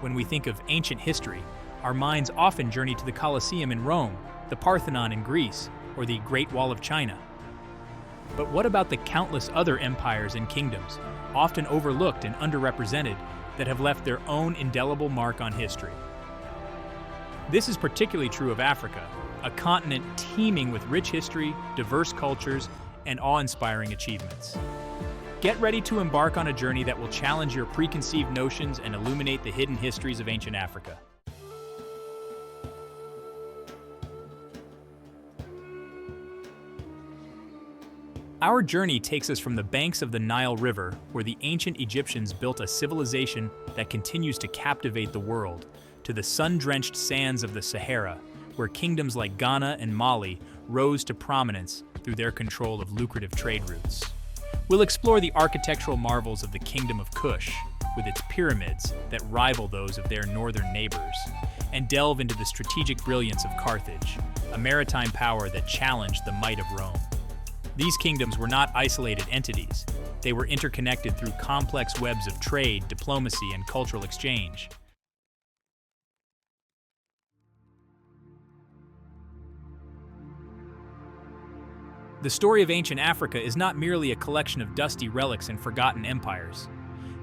When we think of ancient history, our minds often journey to the Colosseum in Rome, the Parthenon in Greece, or the Great Wall of China. But what about the countless other empires and kingdoms, often overlooked and underrepresented, that have left their own indelible mark on history? This is particularly true of Africa, a continent teeming with rich history, diverse cultures, and awe-inspiring achievements. Get ready to embark on a journey that will challenge your preconceived notions and illuminate the hidden histories of ancient Africa. Our journey takes us from the banks of the Nile River, where the ancient Egyptians built a civilization that continues to captivate the world, to the sun-drenched sands of the Sahara, where kingdoms like Ghana and Mali rose to prominence through their control of lucrative trade routes. We'll explore the architectural marvels of the Kingdom of Kush, with its pyramids that rival those of their northern neighbors, and delve into the strategic brilliance of Carthage, a maritime power that challenged the might of Rome. These kingdoms were not isolated entities. They were interconnected through complex webs of trade, diplomacy, and cultural exchange. The story of ancient Africa is not merely a collection of dusty relics and forgotten empires.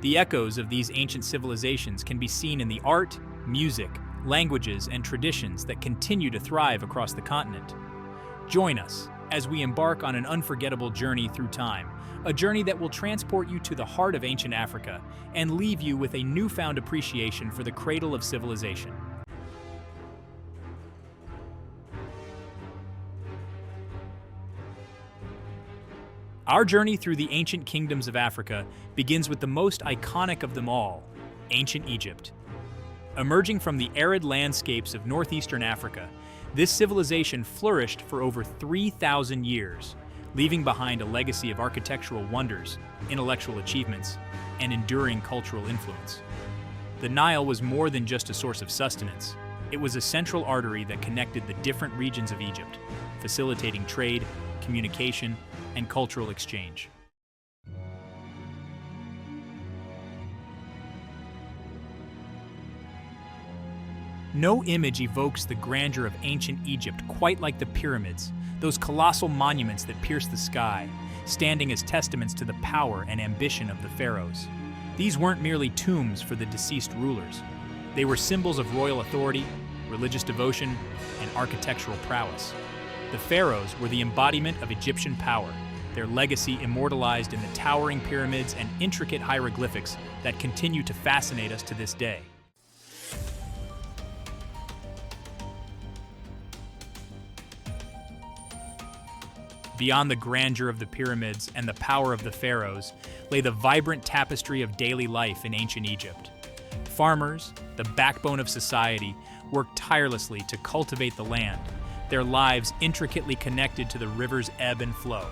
The echoes of these ancient civilizations can be seen in the art, music, languages, and traditions that continue to thrive across the continent. Join us as we embark on an unforgettable journey through time, a journey that will transport you to the heart of ancient Africa and leave you with a newfound appreciation for the cradle of civilization. Our journey through the ancient kingdoms of Africa begins with the most iconic of them all, ancient Egypt. Emerging from the arid landscapes of northeastern Africa, this civilization flourished for over 3,000 years, leaving behind a legacy of architectural wonders, intellectual achievements, and enduring cultural influence. The Nile was more than just a source of sustenance. It was a central artery that connected the different regions of Egypt, facilitating trade, communication, and cultural exchange. No image evokes the grandeur of ancient Egypt quite like the pyramids, those colossal monuments that pierce the sky, standing as testaments to the power and ambition of the pharaohs. These weren't merely tombs for the deceased rulers. They were symbols of royal authority, religious devotion, and architectural prowess. The pharaohs were the embodiment of Egyptian power, their legacy immortalized in the towering pyramids and intricate hieroglyphics that continue to fascinate us to this day. Beyond the grandeur of the pyramids and the power of the pharaohs lay the vibrant tapestry of daily life in ancient Egypt. Farmers, the backbone of society, worked tirelessly to cultivate the land, their lives intricately connected to the river's ebb and flow.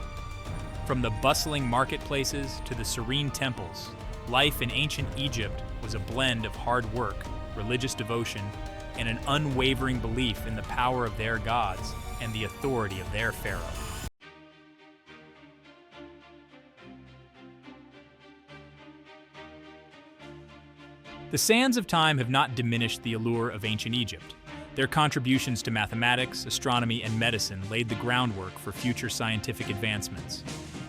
From the bustling marketplaces to the serene temples, life in ancient Egypt was a blend of hard work, religious devotion, and an unwavering belief in the power of their gods and the authority of their pharaoh. The sands of time have not diminished the allure of ancient Egypt. Their contributions to mathematics, astronomy, and medicine laid the groundwork for future scientific advancements.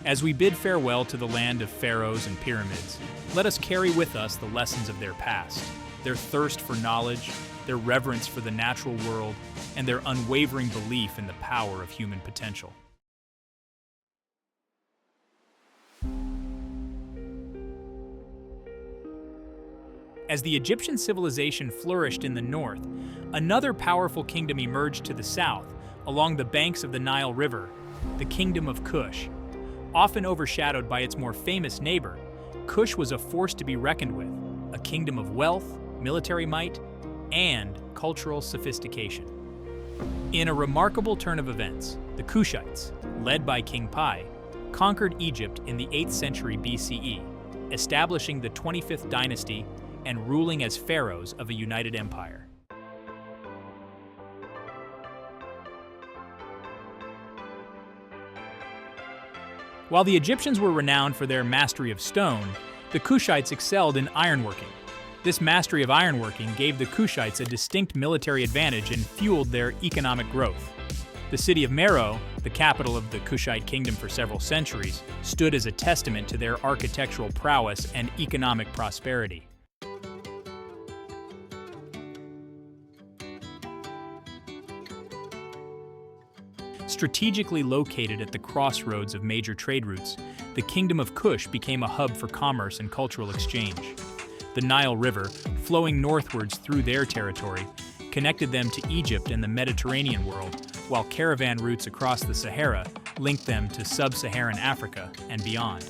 As we bid farewell to the land of pharaohs and pyramids, let us carry with us the lessons of their past, their thirst for knowledge, their reverence for the natural world, and their unwavering belief in the power of human potential. As the Egyptian civilization flourished in the north, another powerful kingdom emerged to the south, along the banks of the Nile River, the Kingdom of Kush. Often overshadowed by its more famous neighbor, Kush was a force to be reckoned with, a kingdom of wealth, military might, and cultural sophistication. In a remarkable turn of events, the Kushites, led by King Pi, conquered Egypt in the 8th century BCE, establishing the 25th dynasty and ruling as pharaohs of a united empire. While the Egyptians were renowned for their mastery of stone, the Kushites excelled in ironworking. This mastery of ironworking gave the Kushites a distinct military advantage and fueled their economic growth. The city of Meroe, the capital of the Kushite kingdom for several centuries, stood as a testament to their architectural prowess and economic prosperity. Strategically located at the crossroads of major trade routes, the Kingdom of Kush became a hub for commerce and cultural exchange. The Nile River, flowing northwards through their territory, connected them to Egypt and the Mediterranean world, while caravan routes across the Sahara linked them to sub-Saharan Africa and beyond.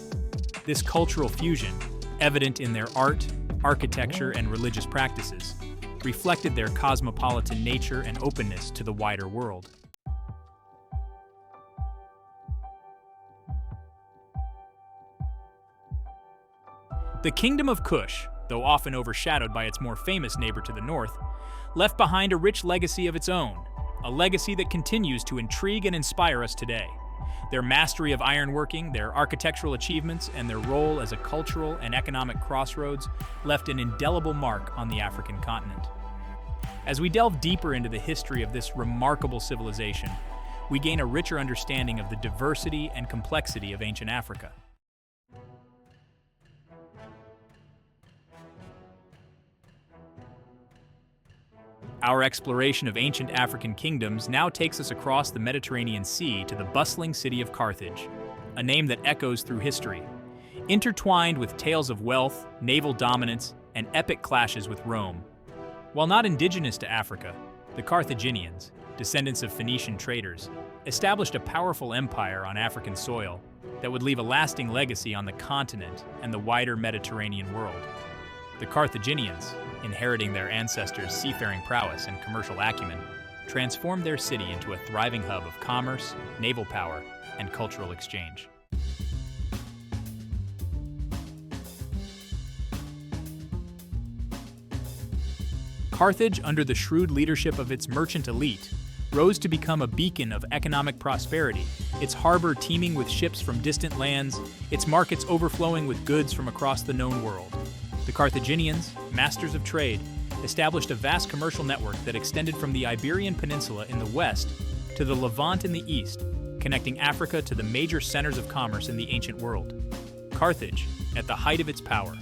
This cultural fusion, evident in their art, architecture, and religious practices, reflected their cosmopolitan nature and openness to the wider world. The Kingdom of Kush, though often overshadowed by its more famous neighbor to the north, left behind a rich legacy of its own, a legacy that continues to intrigue and inspire us today. Their mastery of ironworking, their architectural achievements, and their role as a cultural and economic crossroads left an indelible mark on the African continent. As we delve deeper into the history of this remarkable civilization, we gain a richer understanding of the diversity and complexity of ancient Africa. Our exploration of ancient African kingdoms now takes us across the Mediterranean Sea to the bustling city of Carthage, a name that echoes through history, intertwined with tales of wealth, naval dominance, and epic clashes with Rome. While not indigenous to Africa, the Carthaginians, descendants of Phoenician traders, established a powerful empire on African soil that would leave a lasting legacy on the continent and the wider Mediterranean world. The Carthaginians, inheriting their ancestors' seafaring prowess and commercial acumen, transformed their city into a thriving hub of commerce, naval power, and cultural exchange. Carthage, under the shrewd leadership of its merchant elite, rose to become a beacon of economic prosperity, its harbor teeming with ships from distant lands, its markets overflowing with goods from across the known world. The Carthaginians, masters of trade, established a vast commercial network that extended from the Iberian Peninsula in the west to the Levant in the east, connecting Africa to the major centers of commerce in the ancient world. Carthage, at the height of its power,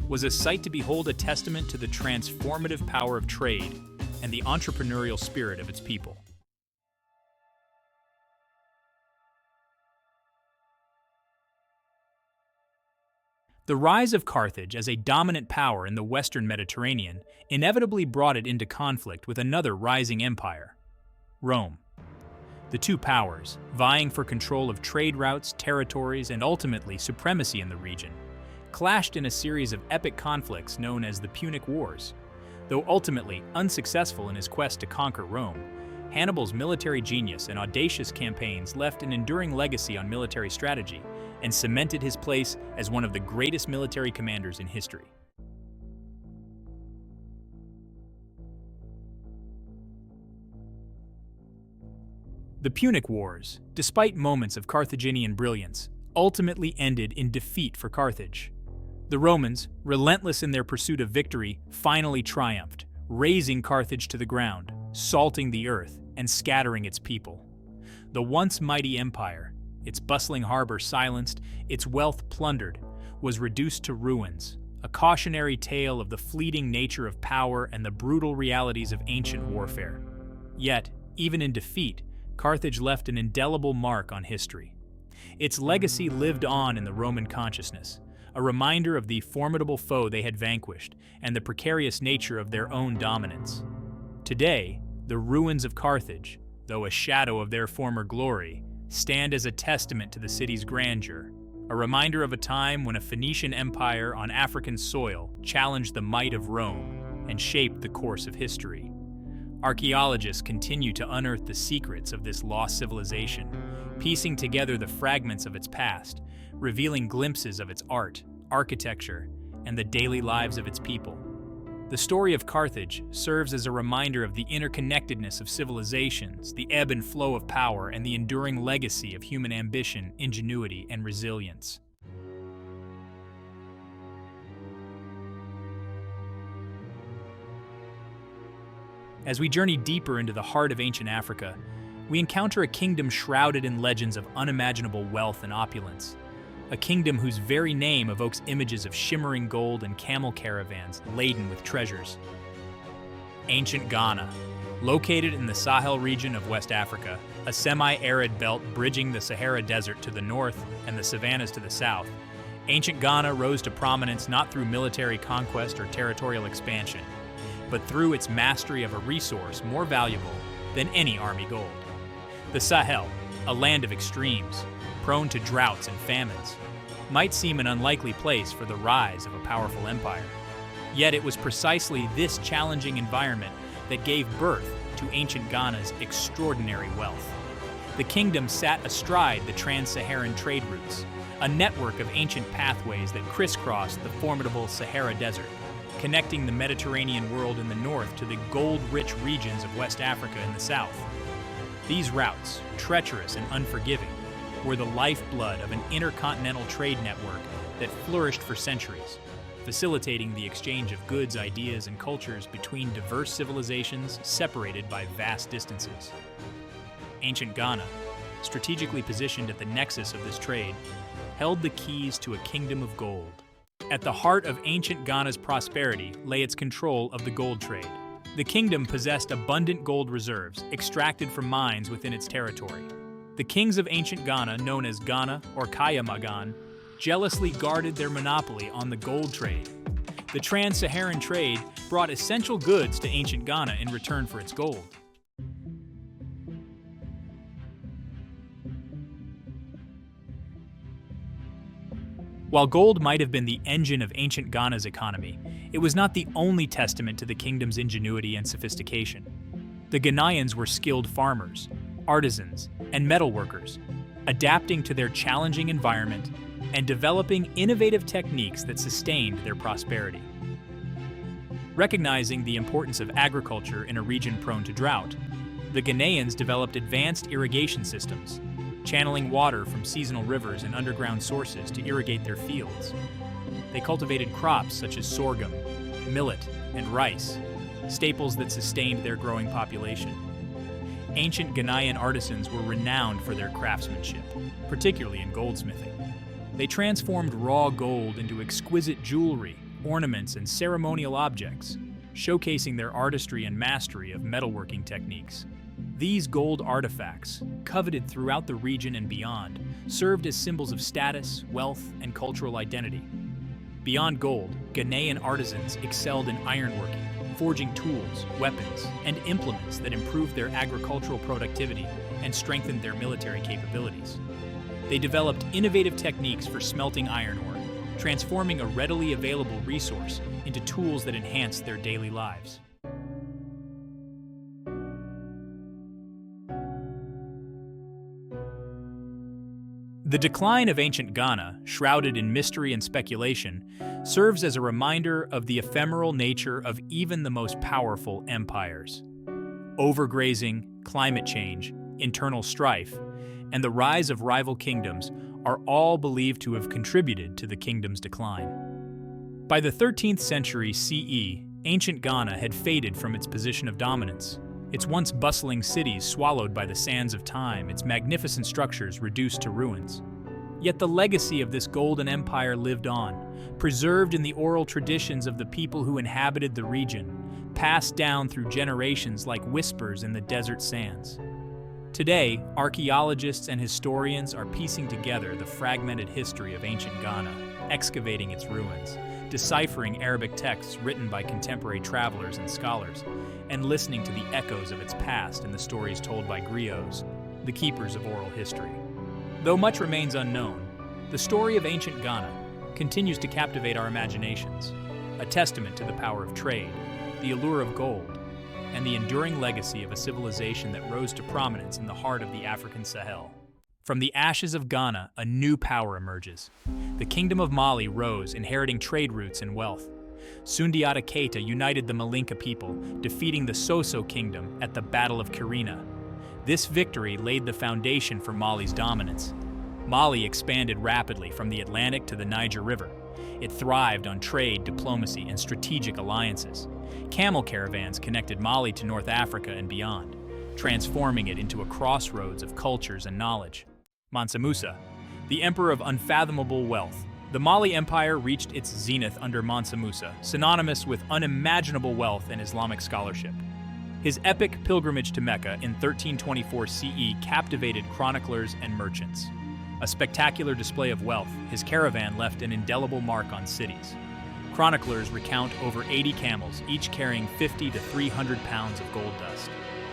was a sight to behold, a testament to the transformative power of trade and the entrepreneurial spirit of its people. The rise of Carthage as a dominant power in the Western Mediterranean inevitably brought it into conflict with another rising empire, Rome. The two powers, vying for control of trade routes, territories, and ultimately supremacy in the region, clashed in a series of epic conflicts known as the Punic Wars. Though ultimately unsuccessful in his quest to conquer Rome, Hannibal's military genius and audacious campaigns left an enduring legacy on military strategy and cemented his place as one of the greatest military commanders in history. The Punic Wars, despite moments of Carthaginian brilliance, ultimately ended in defeat for Carthage. The Romans, relentless in their pursuit of victory, finally triumphed, razing Carthage to the ground, salting the earth, and scattering its people. The once mighty empire, its bustling harbor silenced, its wealth plundered, was reduced to ruins, a cautionary tale of the fleeting nature of power and the brutal realities of ancient warfare. Yet, even in defeat, Carthage left an indelible mark on history. Its legacy lived on in the Roman consciousness, a reminder of the formidable foe they had vanquished and the precarious nature of their own dominance. Today, the ruins of Carthage, though a shadow of their former glory, stand as a testament to the city's grandeur, a reminder of a time when a Phoenician empire on African soil challenged the might of Rome and shaped the course of history. Archaeologists continue to unearth the secrets of this lost civilization, piecing together the fragments of its past, revealing glimpses of its art, architecture, and the daily lives of its people. The story of Carthage serves as a reminder of the interconnectedness of civilizations, the ebb and flow of power, and the enduring legacy of human ambition, ingenuity, and resilience. As we journey deeper into the heart of ancient Africa, we encounter a kingdom shrouded in legends of unimaginable wealth and opulence. A kingdom whose very name evokes images of shimmering gold and camel caravans laden with treasures. Ancient Ghana. Located in the Sahel region of West Africa, a semi-arid belt bridging the Sahara Desert to the north and the savannas to the south, ancient Ghana rose to prominence not through military conquest or territorial expansion, but through its mastery of a resource more valuable than any army gold. The Sahel, a land of extremes, prone to droughts and famines, might seem an unlikely place for the rise of a powerful empire. Yet it was precisely this challenging environment that gave birth to ancient Ghana's extraordinary wealth. The kingdom sat astride the trans-Saharan trade routes, a network of ancient pathways that crisscrossed the formidable Sahara Desert, connecting the Mediterranean world in the north to the gold-rich regions of West Africa in the south. These routes, treacherous and unforgiving, were the lifeblood of an intercontinental trade network that flourished for centuries, facilitating the exchange of goods, ideas, and cultures between diverse civilizations separated by vast distances. Ancient Ghana, strategically positioned at the nexus of this trade, held the keys to a kingdom of gold. At the heart of ancient Ghana's prosperity lay its control of the gold trade. The kingdom possessed abundant gold reserves extracted from mines within its territory. The kings of ancient Ghana, known as Ghana or Kaya Magan, jealously guarded their monopoly on the gold trade. The trans-Saharan trade brought essential goods to ancient Ghana in return for its gold. While gold might have been the engine of ancient Ghana's economy, it was not the only testament to the kingdom's ingenuity and sophistication. The Ghanaians were skilled farmers, artisans, and metalworkers, adapting to their challenging environment and developing innovative techniques that sustained their prosperity. Recognizing the importance of agriculture in a region prone to drought, the Ghanaians developed advanced irrigation systems, channeling water from seasonal rivers and underground sources to irrigate their fields. They cultivated crops such as sorghum, millet, and rice, staples that sustained their growing population. Ancient Ghanaian artisans were renowned for their craftsmanship, particularly in goldsmithing. They transformed raw gold into exquisite jewelry, ornaments, and ceremonial objects, showcasing their artistry and mastery of metalworking techniques. These gold artifacts, coveted throughout the region and beyond, served as symbols of status, wealth, and cultural identity. Beyond gold, Ghanaian artisans excelled in ironworking, forging tools, weapons, and implements that improved their agricultural productivity and strengthened their military capabilities. They developed innovative techniques for smelting iron ore, transforming a readily available resource into tools that enhanced their daily lives. The decline of ancient Ghana, shrouded in mystery and speculation, serves as a reminder of the ephemeral nature of even the most powerful empires. Overgrazing, climate change, internal strife, and the rise of rival kingdoms are all believed to have contributed to the kingdom's decline. By the 13th century CE, ancient Ghana had faded from its position of dominance. Its once bustling cities swallowed by the sands of time, its magnificent structures reduced to ruins. Yet the legacy of this golden empire lived on, preserved in the oral traditions of the people who inhabited the region, passed down through generations like whispers in the desert sands. Today, archaeologists and historians are piecing together the fragmented history of ancient Ghana, excavating its ruins, deciphering Arabic texts written by contemporary travelers and scholars, and listening to the echoes of its past in the stories told by griots, the keepers of oral history. Though much remains unknown, the story of ancient Ghana continues to captivate our imaginations, a testament to the power of trade, the allure of gold, and the enduring legacy of a civilization that rose to prominence in the heart of the African Sahel. From the ashes of Ghana, a new power emerges. The Kingdom of Mali rose, inheriting trade routes and wealth. Sundiata Keita united the Malinka people, defeating the Soso Kingdom at the Battle of Kirina. This victory laid the foundation for Mali's dominance. Mali expanded rapidly from the Atlantic to the Niger River. It thrived on trade, diplomacy, and strategic alliances, Camel caravans connected Mali to North Africa and beyond, transforming it into a crossroads of cultures and knowledge. Mansa Musa, the emperor of unfathomable wealth. The Mali Empire reached its zenith under Mansa Musa, synonymous with unimaginable wealth and Islamic scholarship. His epic pilgrimage to Mecca in 1324 CE captivated chroniclers and merchants. A spectacular display of wealth, his caravan left an indelible mark on cities. Chroniclers recount over 80 camels, each carrying 50 to 300 pounds of gold dust.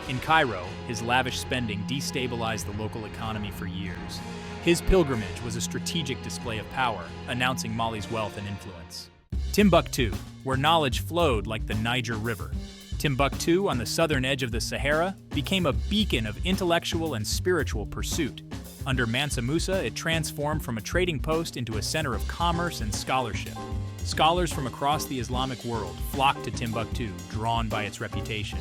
In Cairo, his lavish spending destabilized the local economy for years. His pilgrimage was a strategic display of power, announcing Mali's wealth and influence. Timbuktu, where knowledge flowed like the Niger River. Timbuktu, on the southern edge of the Sahara, became a beacon of intellectual and spiritual pursuit. Under Mansa Musa, it transformed from a trading post into a center of commerce and scholarship. Scholars from across the Islamic world flocked to Timbuktu, drawn by its reputation.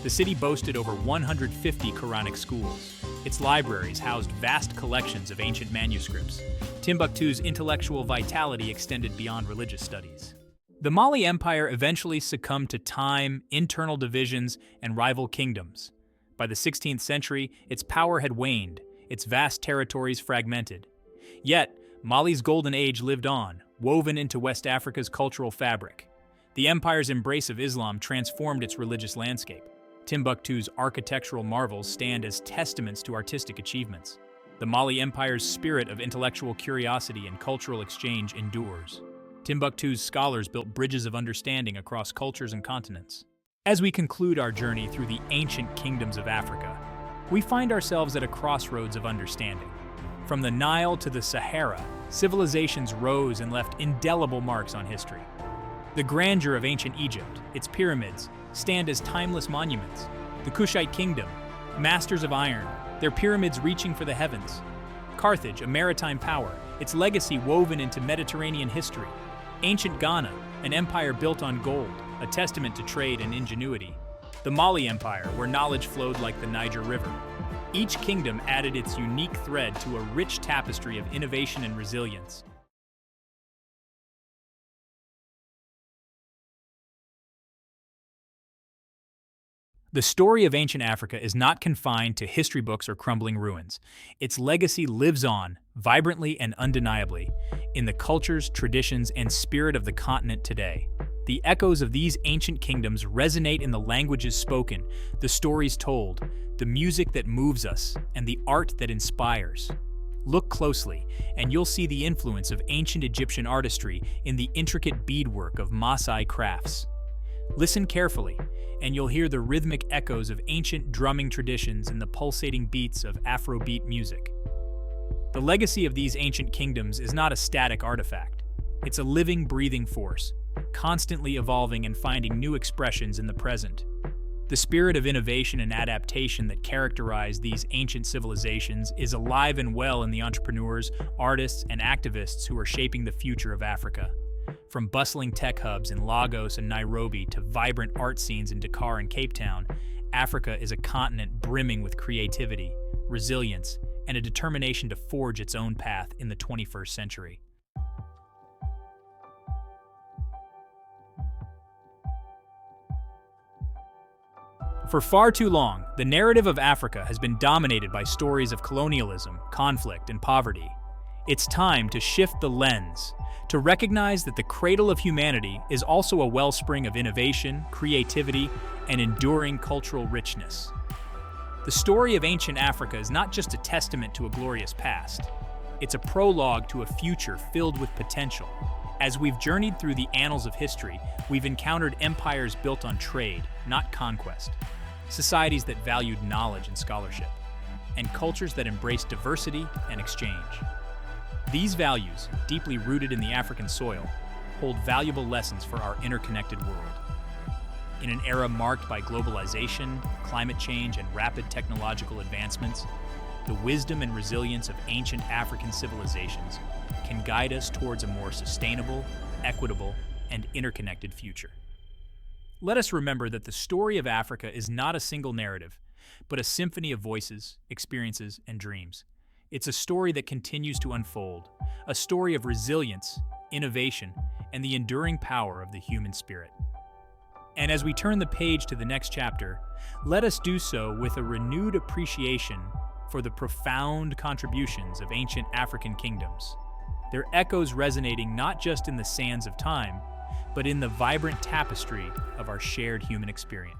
The city boasted over 150 Quranic schools. Its libraries housed vast collections of ancient manuscripts. Timbuktu's intellectual vitality extended beyond religious studies. The Mali Empire eventually succumbed to time, internal divisions, and rival kingdoms. By the 16th century, its power had waned, its vast territories fragmented. Yet, Mali's golden age lived on, woven into West Africa's cultural fabric. The empire's embrace of Islam transformed its religious landscape. Timbuktu's architectural marvels stand as testaments to artistic achievements. The Mali Empire's spirit of intellectual curiosity and cultural exchange endures. Timbuktu's scholars built bridges of understanding across cultures and continents. As we conclude our journey through the ancient kingdoms of Africa, we find ourselves at a crossroads of understanding. From the Nile to the Sahara, civilizations rose and left indelible marks on history. The grandeur of ancient Egypt, its pyramids, stand as timeless monuments. The Kushite kingdom, masters of iron, their pyramids reaching for the heavens. Carthage, a maritime power, its legacy woven into Mediterranean history. Ancient Ghana, an empire built on gold, a testament to trade and ingenuity. The Mali Empire, where knowledge flowed like the Niger River. Each kingdom added its unique thread to a rich tapestry of innovation and resilience. The story of ancient Africa is not confined to history books or crumbling ruins. Its legacy lives on, vibrantly and undeniably, in the cultures, traditions, and spirit of the continent today. The echoes of these ancient kingdoms resonate in the languages spoken, the stories told, the music that moves us, and the art that inspires. Look closely, and you'll see the influence of ancient Egyptian artistry in the intricate beadwork of Maasai crafts. Listen carefully, and you'll hear the rhythmic echoes of ancient drumming traditions and the pulsating beats of Afrobeat music. The legacy of these ancient kingdoms is not a static artifact. It's a living, breathing force, constantly evolving and finding new expressions in the present. The spirit of innovation and adaptation that characterize these ancient civilizations is alive and well in the entrepreneurs, artists, and activists who are shaping the future of Africa. From bustling tech hubs in Lagos and Nairobi to vibrant art scenes in Dakar and Cape Town, Africa is a continent brimming with creativity, resilience, and a determination to forge its own path in the 21st century. For far too long, the narrative of Africa has been dominated by stories of colonialism, conflict, and poverty. It's time to shift the lens, to recognize that the cradle of humanity is also a wellspring of innovation, creativity, and enduring cultural richness. The story of ancient Africa is not just a testament to a glorious past. It's a prologue to a future filled with potential. As we've journeyed through the annals of history, we've encountered empires built on trade, not conquest, societies that valued knowledge and scholarship, and cultures that embraced diversity and exchange. These values, deeply rooted in the African soil, hold valuable lessons for our interconnected world. In an era marked by globalization, climate change, and rapid technological advancements, the wisdom and resilience of ancient African civilizations can guide us towards a more sustainable, equitable, and interconnected future. Let us remember that the story of Africa is not a single narrative, but a symphony of voices, experiences, and dreams. It's a story that continues to unfold, a story of resilience, innovation, and the enduring power of the human spirit. And as we turn the page to the next chapter, let us do so with a renewed appreciation for the profound contributions of ancient African kingdoms, their echoes resonating not just in the sands of time, but in the vibrant tapestry of our shared human experience.